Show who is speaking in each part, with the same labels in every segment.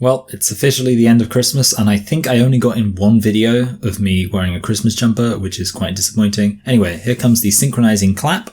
Speaker 1: Well, it's officially the end of Christmas, and I think I only got in one video of me wearing a Christmas jumper, which is quite disappointing. Anyway, here comes the synchronizing clap.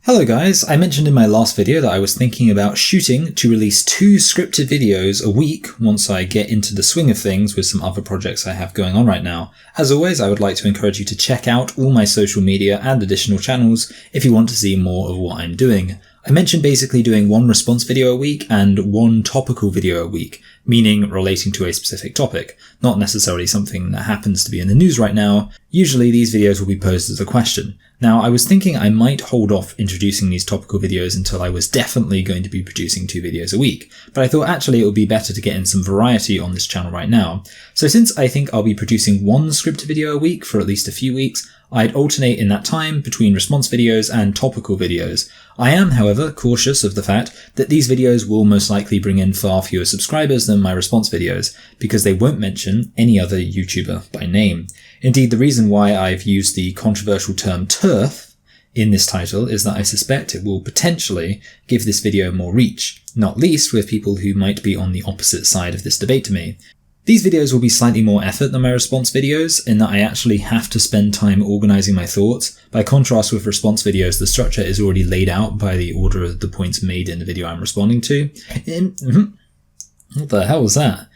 Speaker 1: Hello guys, I mentioned in my last video that I was thinking about shooting to release 2 scripted videos a week once I get into the swing of things with some other projects I have going on right now. As always, I would like to encourage you to check out all my social media and additional channels if you want to see more of what I'm doing. I mentioned basically doing 1 response video a week and 1 topical video a week, meaning relating to a specific topic, not necessarily something that happens to be in the news right now. Usually these videos will be posed as a question. Now, I was thinking I might hold off introducing these topical videos until I was definitely going to be producing 2 videos a week, but I thought actually it would be better to get in some variety on this channel right now. So since I think I'll be producing 1 scripted video a week for at least a few weeks, I'd alternate in that time between response videos and topical videos. I am, however, cautious of the fact that these videos will most likely bring in far fewer subscribers than my response videos, because they won't mention any other YouTuber by name. Indeed, the reason why I've used the controversial term TERF in this title is that I suspect it will potentially give this video more reach, not least with people who might be on the opposite side of this debate to me. These videos will be slightly more effort than my response videos, in that I actually have to spend time organising my thoughts. By contrast with response videos, the structure is already laid out by the order of the points made in the video I'm responding to. What the hell was that?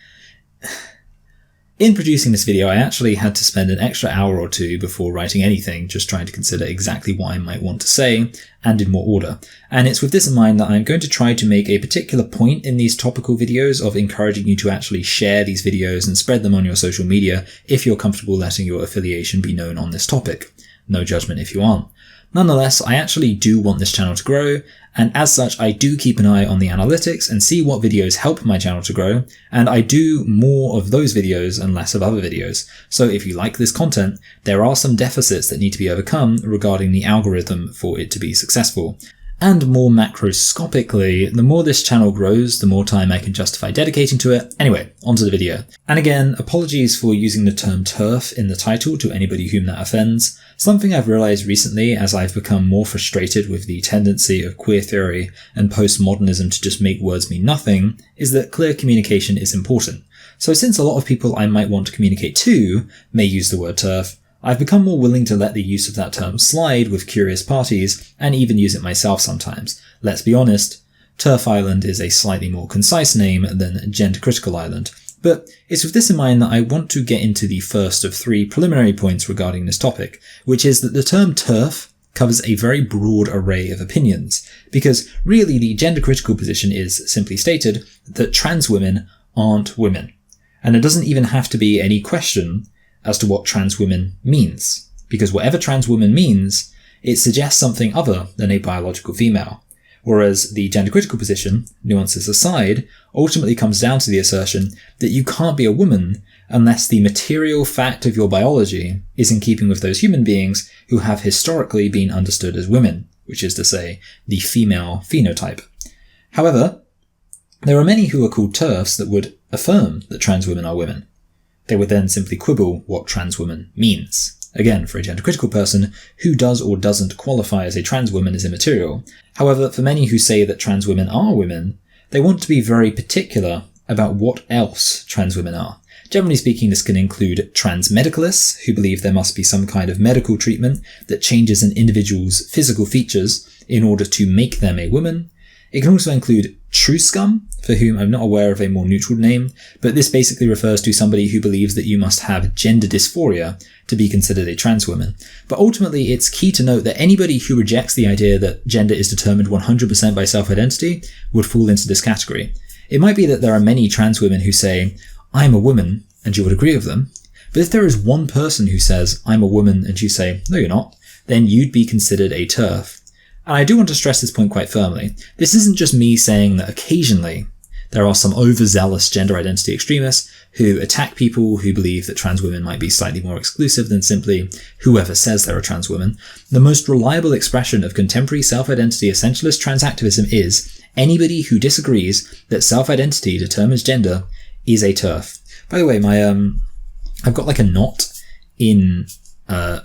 Speaker 1: In producing this video, I actually had to spend an extra hour or 2 before writing anything, just trying to consider exactly what I might want to say, and in what order. And it's with this in mind that I'm going to try to make a particular point in these topical videos of encouraging you to actually share these videos and spread them on your social media if you're comfortable letting your affiliation be known on this topic. No judgment if you aren't. Nonetheless, I actually do want this channel to grow, and as such I do keep an eye on the analytics and see what videos help my channel to grow, and I do more of those videos and less of other videos. So if you like this content, there are some deficits that need to be overcome regarding the algorithm for it to be successful. And more macroscopically, the more this channel grows, the more time I can justify dedicating to it. Anyway, onto the video. And again, apologies for using the term TERF in the title to anybody whom that offends. Something I've realised recently as I've become more frustrated with the tendency of queer theory and postmodernism to just make words mean nothing is that clear communication is important. So since a lot of people I might want to communicate to may use the word TERF, I've become more willing to let the use of that term slide with curious parties, and even use it myself sometimes. Let's be honest, TERF Island is a slightly more concise name than Gender Critical Island. But it's with this in mind that I want to get into the first of 3 preliminary points regarding this topic, which is that the term TERF covers a very broad array of opinions, because really the gender critical position is, simply stated, that trans women aren't women. And there doesn't even have to be any question as to what trans women means, because whatever trans woman means, it suggests something other than a biological female. Whereas the gender critical position, nuances aside, ultimately comes down to the assertion that you can't be a woman unless the material fact of your biology is in keeping with those human beings who have historically been understood as women, which is to say, the female phenotype. However, there are many who are called TERFs that would affirm that trans women are women. They would then simply quibble what trans woman means. Again, for a gender critical person, who does or doesn't qualify as a trans woman is immaterial. However, for many who say that trans women are women, they want to be very particular about what else trans women are. Generally speaking, this can include trans medicalists, who believe there must be some kind of medical treatment that changes an individual's physical features in order to make them a woman. It can also include true scum, for whom I'm not aware of a more neutral name, but this basically refers to somebody who believes that you must have gender dysphoria to be considered a trans woman. But ultimately, it's key to note that anybody who rejects the idea that gender is determined 100% by self-identity would fall into this category. It might be that there are many trans women who say, I'm a woman, and you would agree with them. But if there is one person who says, I'm a woman, and you say, no you're not, then you'd be considered a TERF. And I do want to stress this point quite firmly. This isn't just me saying that occasionally there are some overzealous gender identity extremists who attack people who believe that trans women might be slightly more exclusive than simply whoever says they're a trans woman. The most reliable expression of contemporary self-identity essentialist trans activism is anybody who disagrees that self-identity determines gender is a TERF. By the way, I've got like a knot in,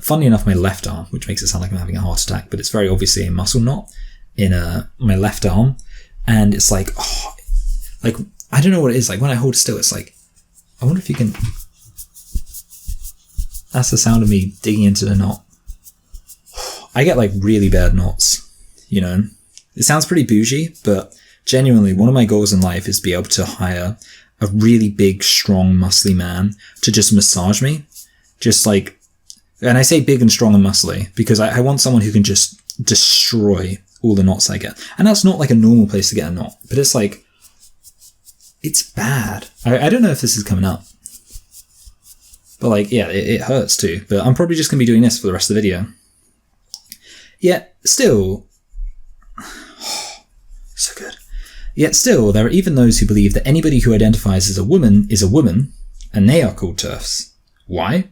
Speaker 1: funnily enough, my left arm, which makes it sound like I'm having a heart attack, but it's very obviously a muscle knot in my left arm. And it's like I don't know what it is. Like when I hold still, it's like, I wonder if you can, that's the sound of me digging into the knot. I get like really bad knots, you know. It sounds pretty bougie, but genuinely one of my goals in life is to be able to hire a really big, strong, muscly man to just massage me. Just like, and I say big and strong and muscly because I want someone who can just destroy all the knots I get. And that's not like a normal place to get a knot, but it's like, it's bad. I don't know if this is coming up. But like, yeah, it hurts too. But I'm probably just going to be doing this for the rest of the video. Yet still, so good. Yet still, there are even those who believe that anybody who identifies as a woman, and they are called TERFs. Why?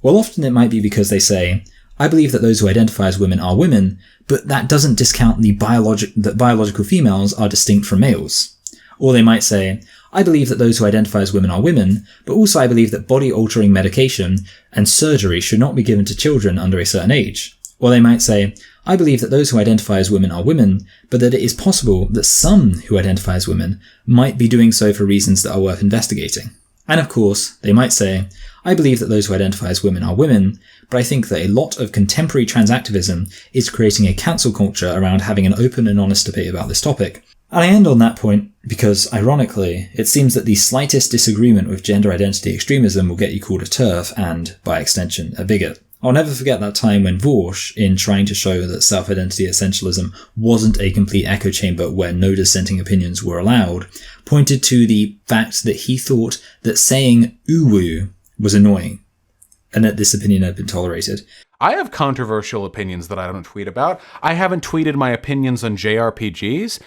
Speaker 1: Well, often it might be because they say, I believe that those who identify as women are women, but that doesn't discount that biological females are distinct from males. Or they might say, I believe that those who identify as women are women, but also I believe that body-altering medication and surgery should not be given to children under a certain age. Or they might say, I believe that those who identify as women are women, but that it is possible that some who identify as women might be doing so for reasons that are worth investigating. And of course, they might say, I believe that those who identify as women are women, but I think that a lot of contemporary trans activism is creating a cancel culture around having an open and honest debate about this topic. And I end on that point because, ironically, it seems that the slightest disagreement with gender identity extremism will get you called a TERF and, by extension, a bigot. I'll never forget that time when Vorsch, in trying to show that self-identity essentialism wasn't a complete echo chamber where no dissenting opinions were allowed, pointed to the fact that he thought that saying uwu was annoying, and that this opinion had been tolerated.
Speaker 2: I have controversial opinions that I don't tweet about. I haven't tweeted my opinions on JRPGs.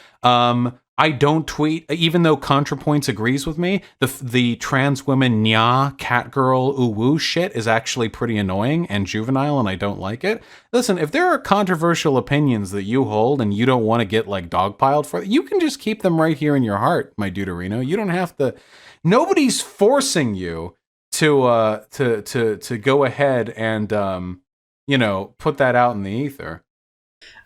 Speaker 2: I don't tweet, even though ContraPoints agrees with me, the trans women nya, catgirl, uwu shit is actually pretty annoying and juvenile, and I don't like it. Listen, if there are controversial opinions that you hold and you don't want to get like dogpiled for, you can just keep them right here in your heart, my duderino. You don't have to. Nobody's forcing you to go ahead and put that out in the ether.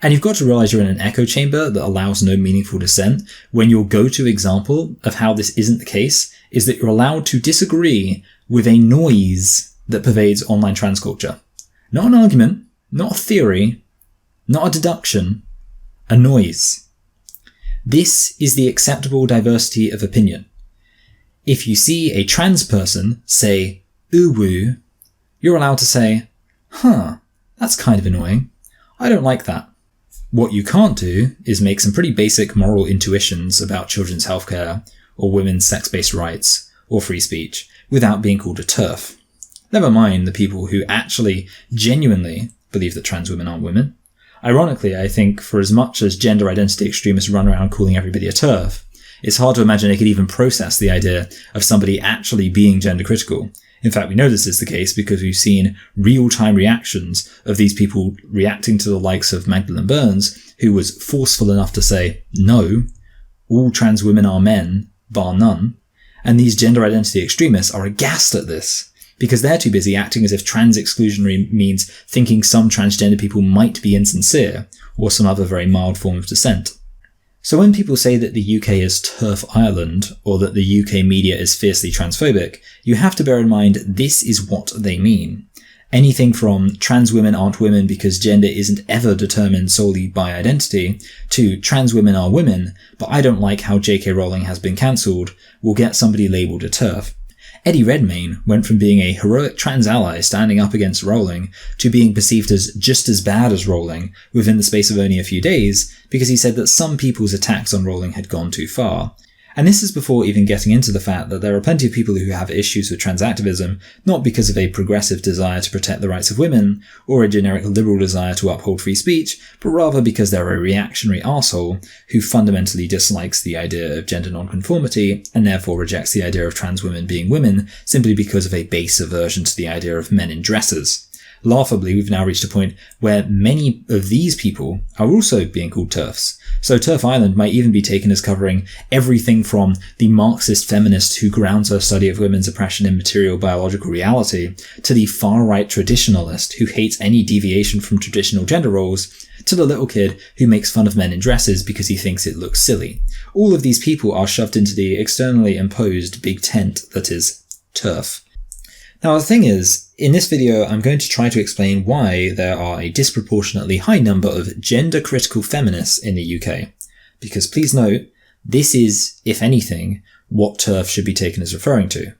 Speaker 1: And you've got to realize you're in an echo chamber that allows no meaningful dissent when your go-to example of how this isn't the case is that you're allowed to disagree with a noise that pervades online trans culture. Not an argument, not a theory, not a deduction, a noise. This is the acceptable diversity of opinion. If you see a trans person say uwu, you're allowed to say, that's kind of annoying. I don't like that. What you can't do is make some pretty basic moral intuitions about children's healthcare, or women's sex-based rights, or free speech, without being called a TERF. Never mind the people who actually genuinely believe that trans women aren't women. Ironically, I think for as much as gender identity extremists run around calling everybody a TERF, it's hard to imagine they could even process the idea of somebody actually being gender critical. In fact, we know this is the case because we've seen real-time reactions of these people reacting to the likes of Magdalene Burns, who was forceful enough to say, no, all trans women are men, bar none. And these gender identity extremists are aghast at this because they're too busy acting as if trans exclusionary means thinking some transgender people might be insincere or some other very mild form of dissent. So when people say that the UK is TERF Ireland, or that the UK media is fiercely transphobic, you have to bear in mind this is what they mean. Anything from trans women aren't women because gender isn't ever determined solely by identity, to trans women are women, but I don't like how J.K. Rowling has been cancelled, will get somebody labelled a TERF. Eddie Redmayne went from being a heroic trans ally standing up against Rowling to being perceived as just as bad as Rowling within the space of only a few days because he said that some people's attacks on Rowling had gone too far. And this is before even getting into the fact that there are plenty of people who have issues with trans activism, not because of a progressive desire to protect the rights of women, or a generic liberal desire to uphold free speech, but rather because they're a reactionary arsehole who fundamentally dislikes the idea of gender nonconformity, and therefore rejects the idea of trans women being women simply because of a base aversion to the idea of men in dresses. Laughably, we've now reached a point where many of these people are also being called TERFs. So TERF Ireland might even be taken as covering everything from the Marxist feminist who grounds her study of women's oppression in material biological reality, to the far-right traditionalist who hates any deviation from traditional gender roles, to the little kid who makes fun of men in dresses because he thinks it looks silly. All of these people are shoved into the externally imposed big tent that is TERF. Now the thing is, in this video I'm going to try to explain why there are a disproportionately high number of gender-critical feminists in the UK. Because please note, this is, if anything, what TERF should be taken as referring to.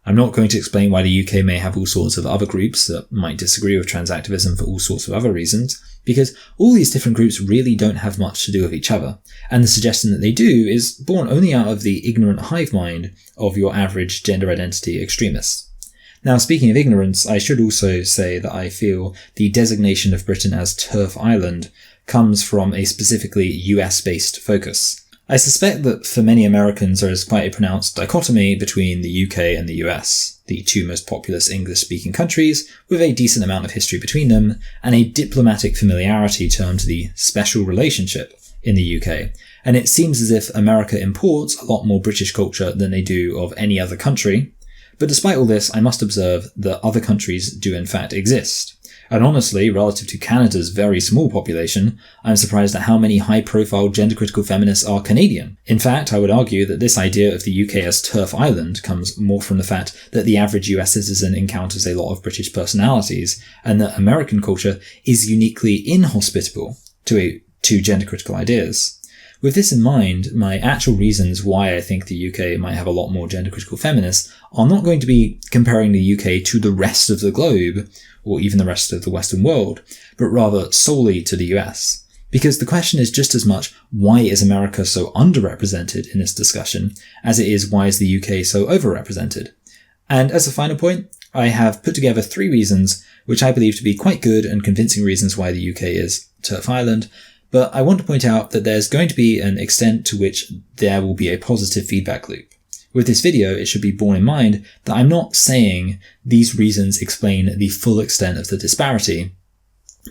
Speaker 1: I'm not going to explain why the UK may have all sorts of other groups that might disagree with trans activism for all sorts of other reasons, because all these different groups really don't have much to do with each other, and the suggestion that they do is born only out of the ignorant hive mind of your average gender identity extremists. Now, speaking of ignorance, I should also say that I feel the designation of Britain as TERF Island comes from a specifically US-based focus. I suspect that for many Americans there is quite a pronounced dichotomy between the UK and the US, the two most populous English-speaking countries, with a decent amount of history between them, and a diplomatic familiarity termed the special relationship in the UK. And it seems as if America imports a lot more British culture than they do of any other country. But despite all this, I must observe that other countries do in fact exist. And honestly, relative to Canada's very small population, I'm surprised at how many high-profile gender-critical feminists are Canadian. In fact, I would argue that this idea of the UK as TERF Island comes more from the fact that the average US citizen encounters a lot of British personalities, and that American culture is uniquely inhospitable to gender-critical ideas. With this in mind, my actual reasons why I think the UK might have a lot more gender-critical feminists are not going to be comparing the UK to the rest of the globe, or even the rest of the Western world, but rather solely to the US. Because the question is just as much, why is America so underrepresented in this discussion, as it is why is the UK so overrepresented? And as a final point, I have put together 3 reasons which I believe to be quite good and convincing reasons why the UK is TERF Island, but I want to point out that there's going to be an extent to which there will be a positive feedback loop. With this video, it should be borne in mind that I'm not saying these reasons explain the full extent of the disparity,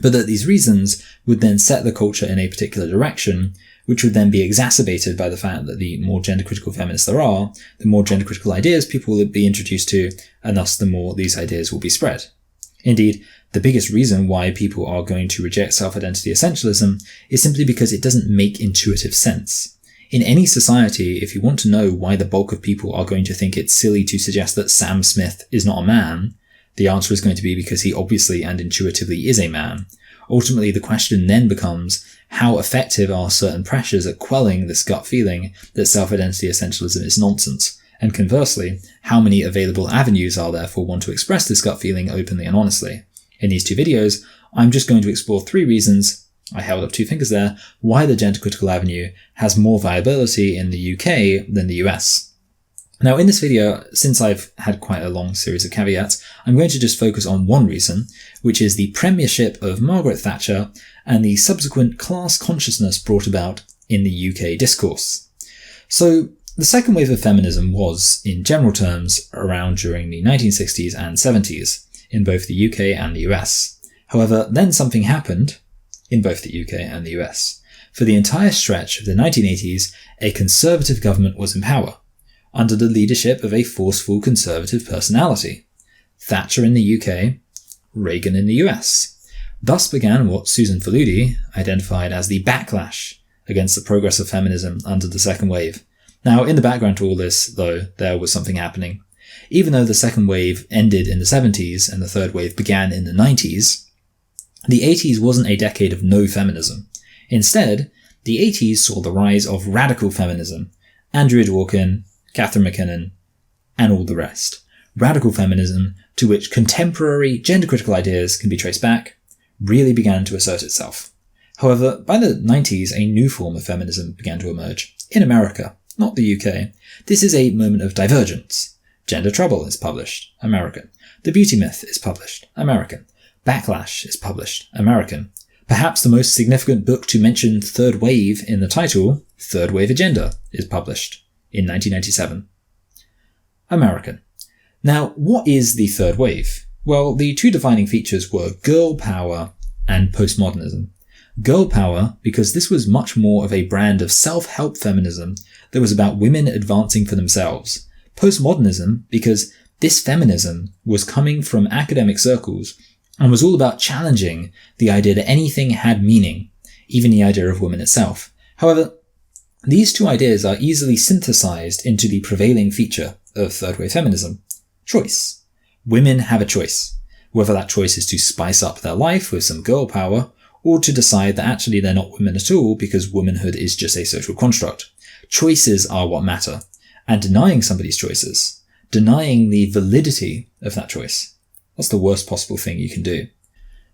Speaker 1: but that these reasons would then set the culture in a particular direction, which would then be exacerbated by the fact that the more gender-critical feminists there are, the more gender-critical ideas people will be introduced to, and thus the more these ideas will be spread. Indeed, the biggest reason why people are going to reject self-identity essentialism is simply because it doesn't make intuitive sense. In any society, if you want to know why the bulk of people are going to think it's silly to suggest that Sam Smith is not a man, the answer is going to be because he obviously and intuitively is a man. Ultimately, the question then becomes, how effective are certain pressures at quelling this gut feeling that self-identity essentialism is nonsense? And conversely, how many available avenues are there for one to express this gut feeling openly and honestly? In these 2 videos, I'm just going to explore 3 reasons, I held up 2 fingers there, why the gender-critical avenue has more viability in the UK than the US. Now in this video, since I've had quite a long series of caveats, I'm going to just focus on one reason, which is the premiership of Margaret Thatcher and the subsequent class consciousness brought about in the UK discourse. So, the second wave of feminism was, in general terms, around during the 1960s and 70s, in both the UK and the US. However, then something happened, in both the UK and the US. For the entire stretch of the 1980s, a conservative government was in power, under the leadership of a forceful conservative personality. Thatcher in the UK, Reagan in the US. Thus began what Susan Faludi identified as the backlash against the progress of feminism under the second wave. Now, in the background to all this, though, there was something happening. Even though the second wave ended in the 70s and the third wave began in the 90s, the 80s wasn't a decade of no feminism. Instead, the 80s saw the rise of radical feminism, Andrea Dworkin, Catherine McKinnon, and all the rest. Radical feminism, to which contemporary gender-critical ideas can be traced back, really began to assert itself. However, by the 90s, a new form of feminism began to emerge, in America, not the UK. This is a moment of divergence. Gender Trouble is published, American. The Beauty Myth is published, American. Backlash is published, American. Perhaps the most significant book to mention third wave in the title, Third Wave Agenda, is published in 1997. American. Now, what is the third wave? Well, the 2 defining features were girl power and postmodernism. Girl power, because this was much more of a brand of self-help feminism that was about women advancing for themselves. Postmodernism, because this feminism was coming from academic circles and was all about challenging the idea that anything had meaning, even the idea of woman itself. However, these two ideas are easily synthesized into the prevailing feature of third-wave feminism: choice. Women have a choice, whether that choice is to spice up their life with some girl power, or to decide that actually they're not women at all because womanhood is just a social construct. Choices are what matter, and denying somebody's choices, denying the validity of that choice, that's the worst possible thing you can do.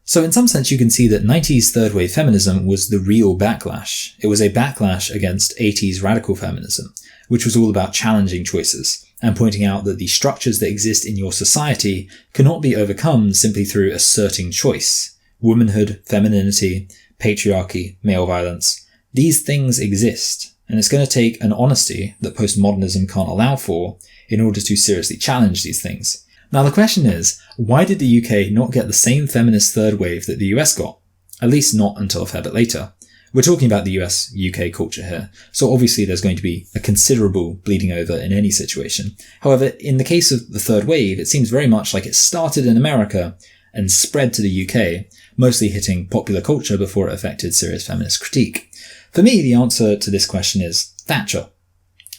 Speaker 1: So in some sense you can see that 90s third-wave feminism was the real backlash. It was a backlash against 80s radical feminism, which was all about challenging choices and pointing out that the structures that exist in your society cannot be overcome simply through asserting choice. Womanhood, femininity, patriarchy, male violence, these things exist, and it's going to take an honesty that postmodernism can't allow for in order to seriously challenge these things. Now the question is, why did the UK not get the same feminist third wave that the US got? At least not until a fair bit later. We're talking about the US-UK culture here, so obviously there's going to be a considerable bleeding over in any situation. However, in the case of the third wave, it seems very much like it started in America and spread to the UK, mostly hitting popular culture before it affected serious feminist critique. For me, the answer to this question is Thatcher,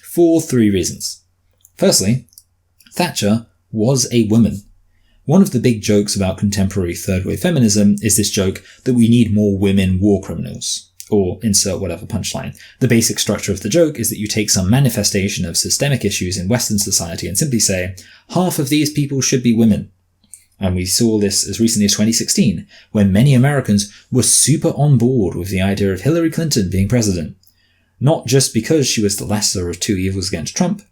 Speaker 1: for 3 reasons. Firstly, Thatcher was a woman. One of the big jokes about contemporary third-wave feminism is this joke that we need more women war criminals, or insert whatever punchline. The basic structure of the joke is that you take some manifestation of systemic issues in Western society and simply say, half of these people should be women. And we saw this as recently as 2016, when many Americans were super on board with the idea of Hillary Clinton being president. Not just because she was the lesser of 2 evils against Trump,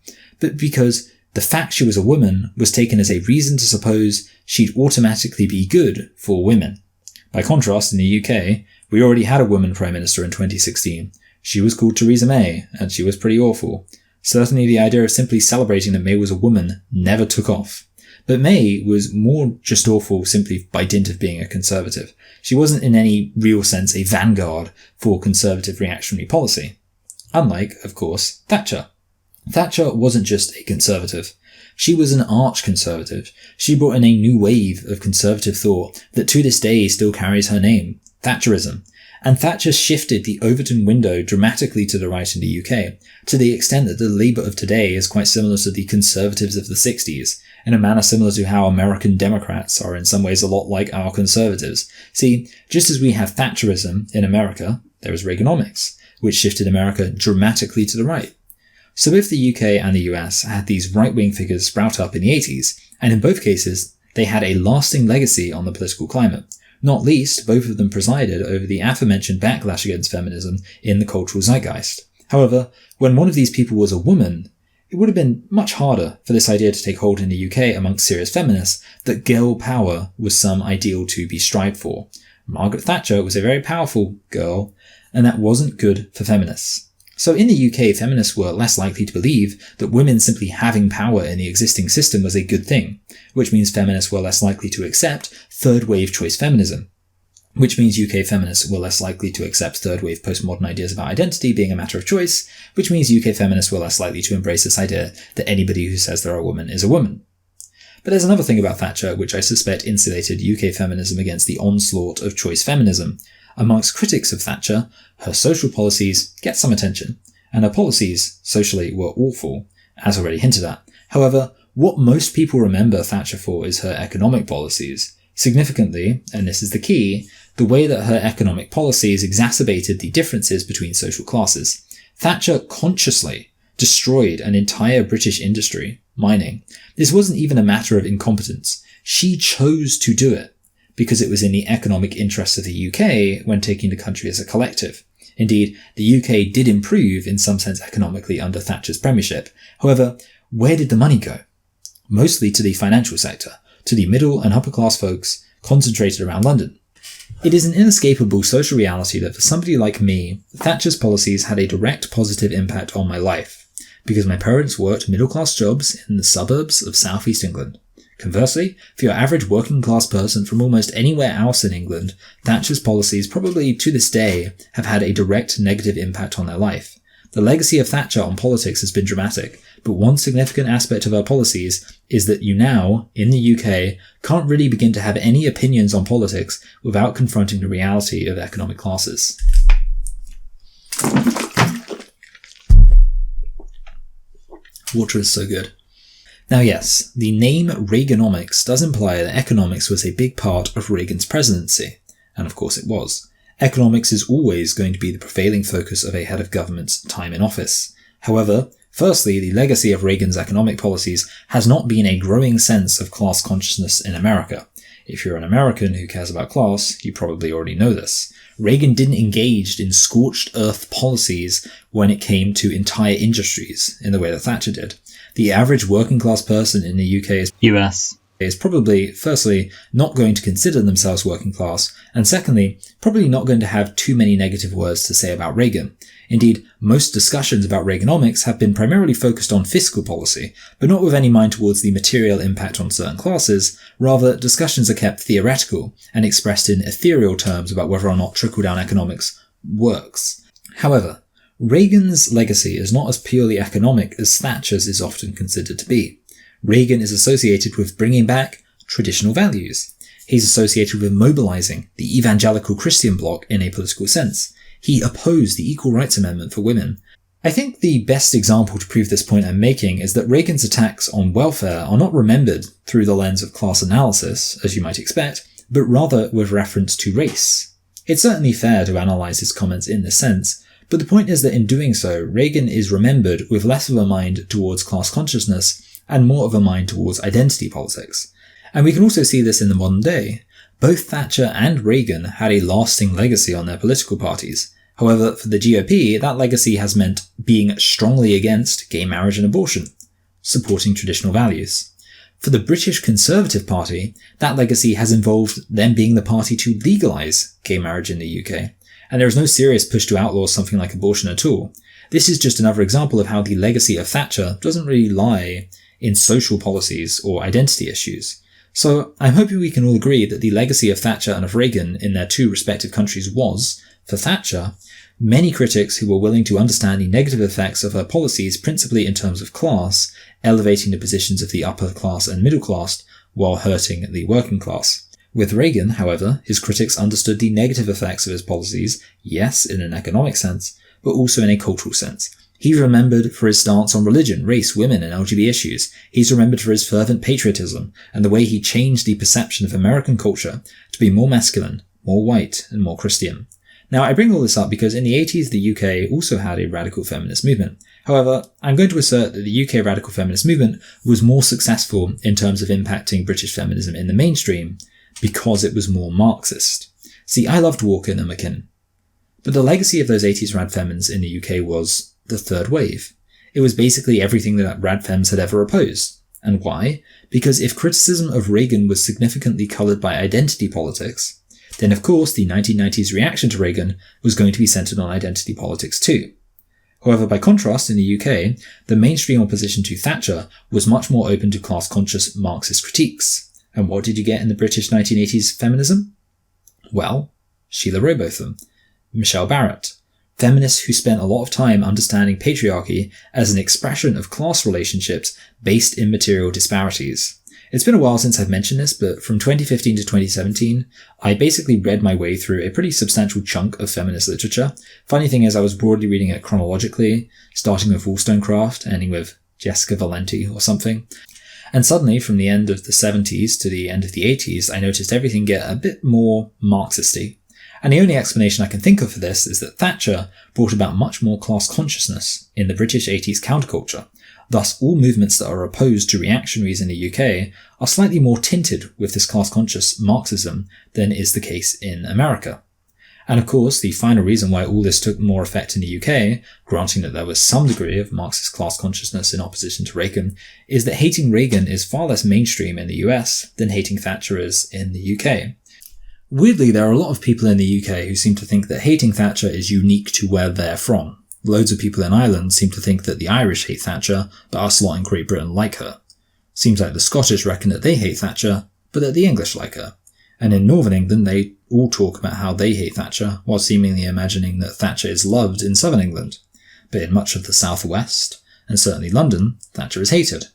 Speaker 1: but because the fact she was a woman was taken as a reason to suppose she'd automatically be good for women. By contrast, in the UK, we already had a woman Prime Minister in 2016. She was called Theresa May, and she was pretty awful. Certainly the idea of simply celebrating that May was a woman never took off. But May was more just awful simply by dint of being a conservative. She wasn't in any real sense a vanguard for conservative reactionary policy. Unlike, of course, Thatcher. Thatcher wasn't just a conservative. She was an arch-conservative. She brought in a new wave of conservative thought that to this day still carries her name, Thatcherism. And Thatcher shifted the Overton window dramatically to the right in the UK, to the extent that the Labour of today is quite similar to the Conservatives of the 60s, in a manner similar to how American Democrats are in some ways a lot like our Conservatives. See, just as we have Thatcherism in America, there is Reaganomics, which shifted America dramatically to the right. So both the UK and the US had these right-wing figures sprout up in the 80s, and in both cases, they had a lasting legacy on the political climate. Not least, both of them presided over the aforementioned backlash against feminism in the cultural zeitgeist. However, when one of these people was a woman, it would have been much harder for this idea to take hold in the UK amongst serious feminists that girl power was some ideal to be strived for. Margaret Thatcher was a very powerful girl, and that wasn't good for feminists. So in the UK, feminists were less likely to believe that women simply having power in the existing system was a good thing, which means feminists were less likely to accept third-wave choice feminism, which means UK feminists were less likely to accept third-wave postmodern ideas about identity being a matter of choice, which means UK feminists were less likely to embrace this idea that anybody who says they're a woman is a woman. But there's another thing about Thatcher which I suspect insulated UK feminism against the onslaught of choice feminism. Amongst critics of Thatcher, her social policies get some attention, and her policies, socially, were awful, as already hinted at. However, what most people remember Thatcher for is her economic policies. Significantly, and this is the key, the way that her economic policies exacerbated the differences between social classes. Thatcher consciously destroyed an entire British industry, mining. This wasn't even a matter of incompetence. She chose to do it, because it was in the economic interests of the UK when taking the country as a collective. Indeed, the UK did improve in some sense economically under Thatcher's premiership. However, where did the money go? Mostly to the financial sector, to the middle and upper class folks concentrated around London. It is an inescapable social reality that for somebody like me, Thatcher's policies had a direct positive impact on my life, because my parents worked middle class jobs in the suburbs of South East England. Conversely, for your average working class person from almost anywhere else in England, Thatcher's policies probably to this day have had a direct negative impact on their life. The legacy of Thatcher on politics has been dramatic, but one significant aspect of her policies is that you now, in the UK, can't really begin to have any opinions on politics without confronting the reality of economic classes. Water is so good. Now yes, the name Reaganomics does imply that economics was a big part of Reagan's presidency, and of course it was. Economics is always going to be the prevailing focus of a head of government's time in office. However, firstly, the legacy of Reagan's economic policies has not been a growing sense of class consciousness in America. If you're an American who cares about class, you probably already know this. Reagan didn't engage in scorched earth policies when it came to entire industries in the way that Thatcher did. The average working class person in the UK is probably, firstly, not going to consider themselves working class, and secondly, probably not going to have too many negative words to say about Reagan. Indeed, most discussions about Reaganomics have been primarily focused on fiscal policy, but not with any mind towards the material impact on certain classes. Rather, discussions are kept theoretical and expressed in ethereal terms about whether or not trickle-down economics works. However, Reagan's legacy is not as purely economic as Thatcher's is often considered to be. Reagan is associated with bringing back traditional values. He's associated with mobilizing the evangelical Christian bloc in a political sense. He opposed the Equal Rights Amendment for women. I think the best example to prove this point I'm making is that Reagan's attacks on welfare are not remembered through the lens of class analysis, as you might expect, but rather with reference to race. It's certainly fair to analyse his comments in this sense, but the point is that in doing so, Reagan is remembered with less of a mind towards class consciousness and more of a mind towards identity politics. And we can also see this in the modern day. Both Thatcher and Reagan had a lasting legacy on their political parties. However, for the GOP, that legacy has meant being strongly against gay marriage and abortion, supporting traditional values. For the British Conservative Party, that legacy has involved them being the party to legalise gay marriage in the UK, and there is no serious push to outlaw something like abortion at all. This is just another example of how the legacy of Thatcher doesn't really lie in social policies or identity issues. So I'm hoping we can all agree that the legacy of Thatcher and of Reagan in their two respective countries was, for Thatcher, many critics who were willing to understand the negative effects of her policies principally in terms of class, elevating the positions of the upper class and middle class while hurting the working class. With Reagan, however, his critics understood the negative effects of his policies, yes, in an economic sense, but also in a cultural sense. He's remembered for his stance on religion, race, women, and LGBT issues. He's remembered for his fervent patriotism and the way he changed the perception of American culture to be more masculine, more white, and more Christian. Now, I bring all this up because in the 80s, the UK also had a radical feminist movement. However, I'm going to assert that the UK radical feminist movement was more successful in terms of impacting British feminism in the mainstream because it was more Marxist. See, I loved Walker and McKinnon. But the legacy of those 80s rad femmes in the UK was the third wave. It was basically everything that rad femmes had ever opposed. And why? Because if criticism of Reagan was significantly coloured by identity politics, then of course the 1990s reaction to Reagan was going to be centred on identity politics too. However, by contrast, in the UK, the mainstream opposition to Thatcher was much more open to class-conscious Marxist critiques. And what did you get in the British 1980s feminism? Well, Sheila Rowbotham, Michelle Barrett, feminists who spent a lot of time understanding patriarchy as an expression of class relationships based in material disparities. It's been a while since I've mentioned this, but from 2015 to 2017, I basically read my way through a pretty substantial chunk of feminist literature. Funny thing is, I was broadly reading it chronologically, starting with Wollstonecraft, ending with Jessica Valenti or something. And suddenly, from the end of the 70s to the end of the 80s, I noticed everything get a bit more Marxist-y. And the only explanation I can think of for this is that Thatcher brought about much more class consciousness in the British 80s counterculture. Thus, all movements that are opposed to reactionaries in the UK are slightly more tinted with this class-conscious Marxism than is the case in America. And of course, the final reason why all this took more effect in the UK, granting that there was some degree of Marxist class consciousness in opposition to Reagan, is that hating Reagan is far less mainstream in the US than hating Thatcher is in the UK. Weirdly, there are a lot of people in the UK who seem to think that hating Thatcher is unique to where they're from. Loads of people in Ireland seem to think that the Irish hate Thatcher, but us lot in Great Britain like her. Seems like the Scottish reckon that they hate Thatcher, but that the English like her. And in Northern England, they all talk about how they hate Thatcher, while seemingly imagining that Thatcher is loved in Southern England. But in much of the South West, and certainly London, Thatcher is hated.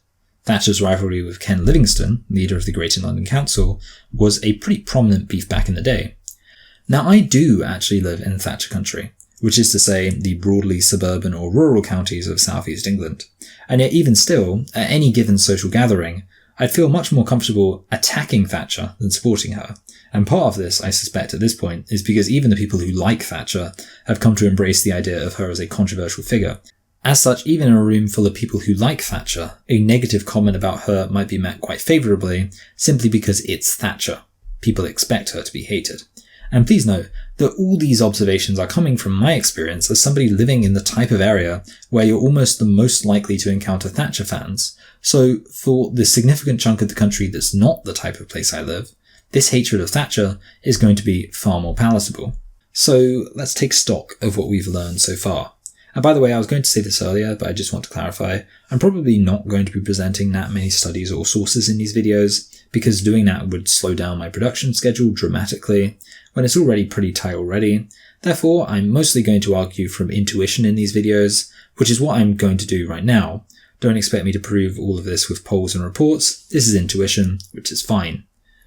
Speaker 1: Thatcher's rivalry with Ken Livingstone, leader of the Greater London Council, was a pretty prominent beef back in the day. Now, I do actually live in Thatcher country. which is to say the broadly suburban or rural counties of southeast England. And yet even still, at any given social gathering, I'd feel much more comfortable attacking Thatcher than supporting her. And part of this, I suspect at this point, is because even the people who like Thatcher have come to embrace the idea of her as a controversial figure. As such, even in a room full of people who like Thatcher, a negative comment about her might be met quite favourably, simply because it's Thatcher. People expect her to be hated. And please note that all these observations are coming from my experience as somebody living in the type of area where you're almost the most likely to encounter Thatcher fans. So for the significant chunk of the country that's not the type of place I live, this hatred of Thatcher is going to be far more palatable. So let's take stock of what we've learned so far. And by the way, I was going to say this earlier, but I just want to clarify, I'm probably not going to be presenting that many studies or sources in these videos, because doing that would slow down my production schedule dramatically, when it's already pretty tight already. Therefore, I'm mostly going to argue from intuition in these videos, which is what I'm going to do right now. Don't expect me to prove all of this with polls and reports. This is intuition, which is fine.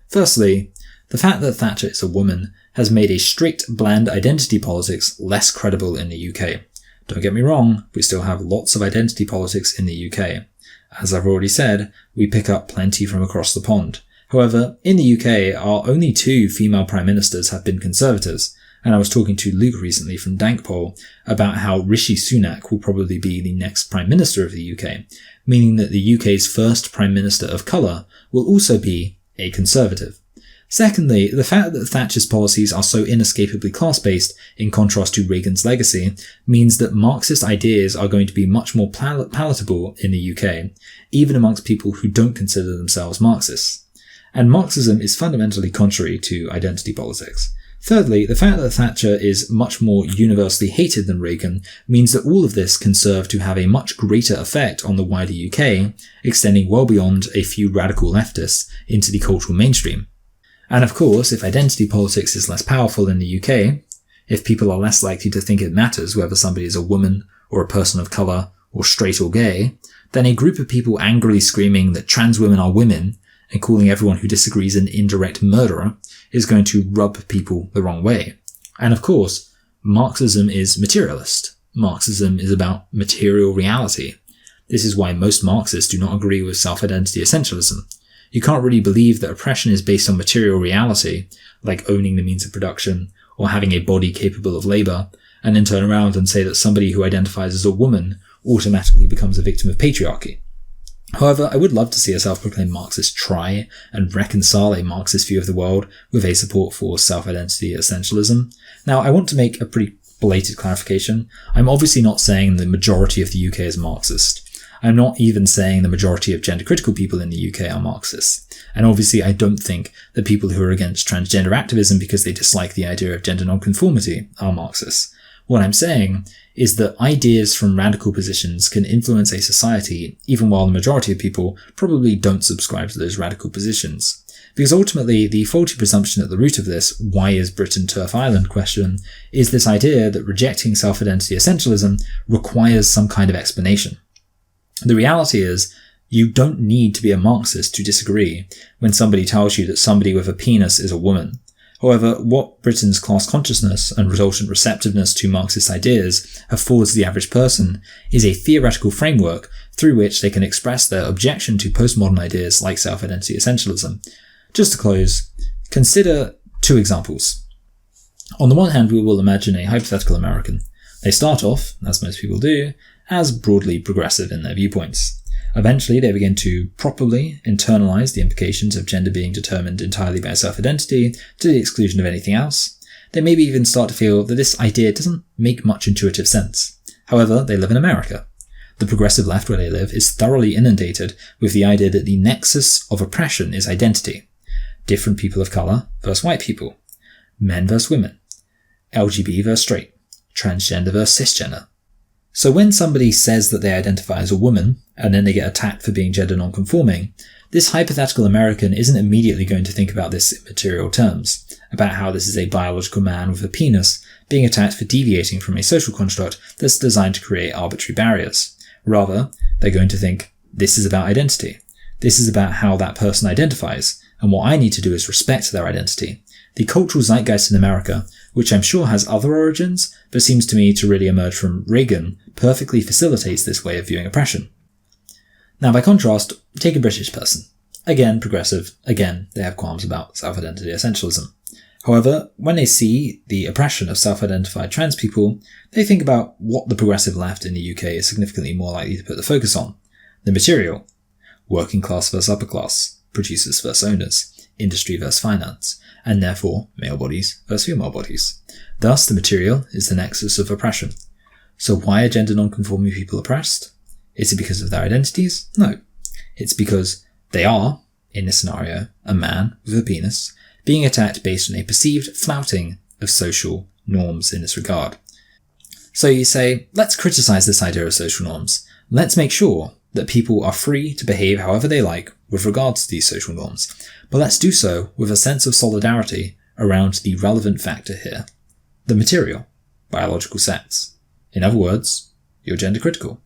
Speaker 1: Firstly, the fact that Thatcher is a woman has made a strict, bland identity politics less credible in the UK. Don't get me wrong, we still have lots of identity politics in the UK. As I've already said, we pick up plenty from across the pond. However, in the UK, our only 2 female prime ministers have been Conservatives, and I was talking to Luke recently from Dankpol about how Rishi Sunak will probably be the next Prime Minister of the UK, meaning that the UK's first Prime Minister of colour will also be a Conservative. Secondly, the fact that Thatcher's policies are so inescapably class-based, in contrast to Reagan's legacy, means that Marxist ideas are going to be much more palatable in the UK, even amongst people who don't consider themselves Marxists. And Marxism is fundamentally contrary to identity politics. Thirdly, the fact that Thatcher is much more universally hated than Reagan means that all of this can serve to have a much greater effect on the wider UK, extending well beyond a few radical leftists into the cultural mainstream. And of course, if identity politics is less powerful in the UK, if people are less likely to think it matters whether somebody is a woman or a person of colour or straight or gay, then a group of people angrily screaming that trans women are women and calling everyone who disagrees an indirect murderer is going to rub people the wrong way. And of course, Marxism is materialist. Marxism is about material reality. This is why most Marxists do not agree with self-identity essentialism. You can't really believe that oppression is based on material reality, like owning the means of production or having a body capable of labour, and then turn around and say that somebody who identifies as a woman automatically becomes a victim of patriarchy. However, I would love to see a self-proclaimed Marxist try and reconcile a Marxist view of the world with a support for self-identity essentialism. Now, I want to make a pretty belated clarification. I'm obviously not saying the majority of the UK is Marxist. I'm not even saying the majority of gender-critical people in the UK are Marxists. And obviously I don't think that people who are against transgender activism because they dislike the idea of gender nonconformity are Marxists. What I'm saying is that ideas from radical positions can influence a society even while the majority of people probably don't subscribe to those radical positions. Because ultimately, the faulty presumption at the root of this "why is Britain TERF Island" question is this idea that rejecting self-identity essentialism requires some kind of explanation. The reality is, you don't need to be a Marxist to disagree when somebody tells you that somebody with a penis is a woman. However, what Britain's class consciousness and resultant receptiveness to Marxist ideas affords the average person is a theoretical framework through which they can express their objection to postmodern ideas like self-identity essentialism. Just to close, consider 2 examples. On the one hand, we will imagine a hypothetical American. They start off, as most people do, as broadly progressive in their viewpoints. Eventually, they begin to properly internalize the implications of gender being determined entirely by self-identity to the exclusion of anything else. They maybe even start to feel that this idea doesn't make much intuitive sense. However, they live in America. The progressive left where they live is thoroughly inundated with the idea that the nexus of oppression is identity. Different people of colour versus white people. Men versus women. LGBT versus straight. Transgender versus cisgender. So when somebody says that they identify as a woman, and then they get attacked for being gender non-conforming, this hypothetical American isn't immediately going to think about this in material terms, about how this is a biological man with a penis being attacked for deviating from a social construct that's designed to create arbitrary barriers. Rather, they're going to think, this is about identity. This is about how that person identifies, and what I need to do is respect their identity. The cultural zeitgeist in America, which I'm sure has other origins, but seems to me to really emerge from Reagan, perfectly facilitates this way of viewing oppression. Now, by contrast, take a British person. Again, progressive. Again, they have qualms about self-identity essentialism. However, when they see the oppression of self-identified trans people, they think about what the progressive left in the UK is significantly more likely to put the focus on. The material. Working class versus upper class. Producers versus owners. Industry versus finance. And therefore, male bodies versus female bodies. Thus, the material is the nexus of oppression. So why are gender non-conforming people oppressed? Is it because of their identities? No. It's because they are, in this scenario, a man with a penis, being attacked based on a perceived flouting of social norms in this regard. So you say, let's criticize this idea of social norms. Let's make sure that people are free to behave however they like with regards to these social norms. But let's do so with a sense of solidarity around the relevant factor here. The material, biological sex. In other words, you're gender critical.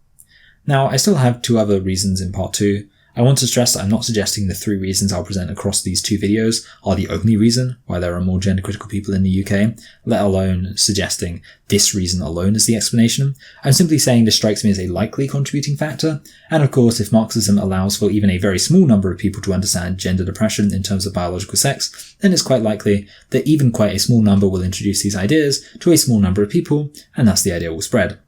Speaker 1: Now, I still have 2 other reasons in part 2. I want to stress that I'm not suggesting the 3 reasons I'll present across these 2 videos are the only reason why there are more gender critical people in the UK, let alone suggesting this reason alone is the explanation. I'm simply saying this strikes me as a likely contributing factor, and of course if Marxism allows for even a very small number of people to understand gender depression in terms of biological sex, then it's quite likely that even quite a small number will introduce these ideas to a small number of people, and thus the idea will spread.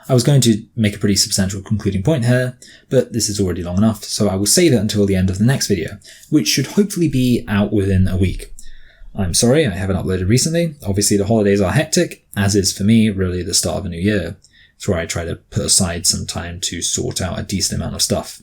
Speaker 1: I was going to make a pretty substantial concluding point here, but this is already long enough, so I will save it until the end of the next video, which should hopefully be out within a week. I'm sorry I haven't uploaded recently. Obviously the holidays are hectic, as is for me really the start of a new year. It's where I try to put aside some time to sort out a decent amount of stuff.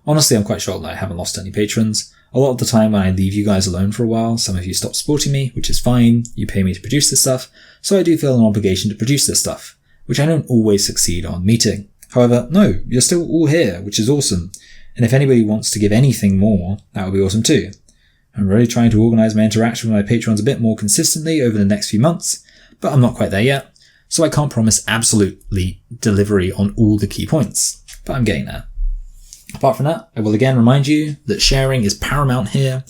Speaker 1: Honestly, I'm quite shocked that I haven't lost any patrons. A lot of the time when I leave you guys alone for a while, some of you stop supporting me, which is fine. You pay me to produce this stuff, so I do feel an obligation to produce this stuff, which I don't always succeed on meeting. However, no, you're still all here, which is awesome. And if anybody wants to give anything more, that would be awesome too. I'm really trying to organise my interaction with my patrons a bit more consistently over the next few months, but I'm not quite there yet, so I can't promise absolutely delivery on all the key points, but I'm getting there. Apart from that, I will again remind you that sharing is paramount here,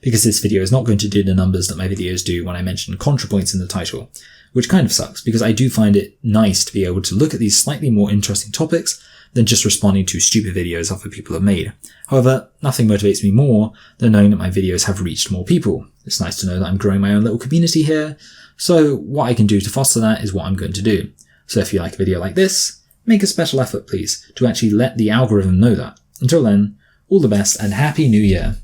Speaker 1: because this video is not going to do the numbers that my videos do when I mention ContraPoints in the title, which kind of sucks because I do find it nice to be able to look at these slightly more interesting topics than just responding to stupid videos other people have made. However, nothing motivates me more than knowing that my videos have reached more people. It's nice to know that I'm growing my own little community here, so what I can do to foster that is what I'm going to do. So if you like a video like this, make a special effort please to actually let the algorithm know that. Until then, all the best and Happy New Year!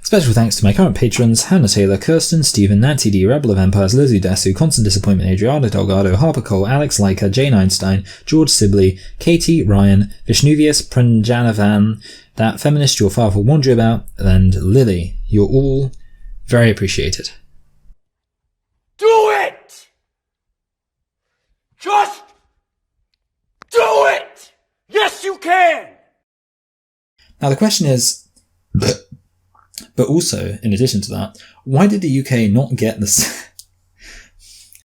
Speaker 1: Special thanks to my current patrons, Hannah Taylor, Kirsten, Stephen, Nancy D, Rebel of Empires, Lizzie Desu, Constant Disappointment, Adriana Delgado, Harper Cole, Alex Leica, Jane Einstein, George Sibley, Katie, Ryan, Vishnuvius, Pranjanavan, That Feminist Your Father Warned You About, and Lily. You're all very appreciated.
Speaker 3: Do it! Just do it! Yes, you can!
Speaker 1: Now the question is, but also, in addition to that, why did the UK not get this?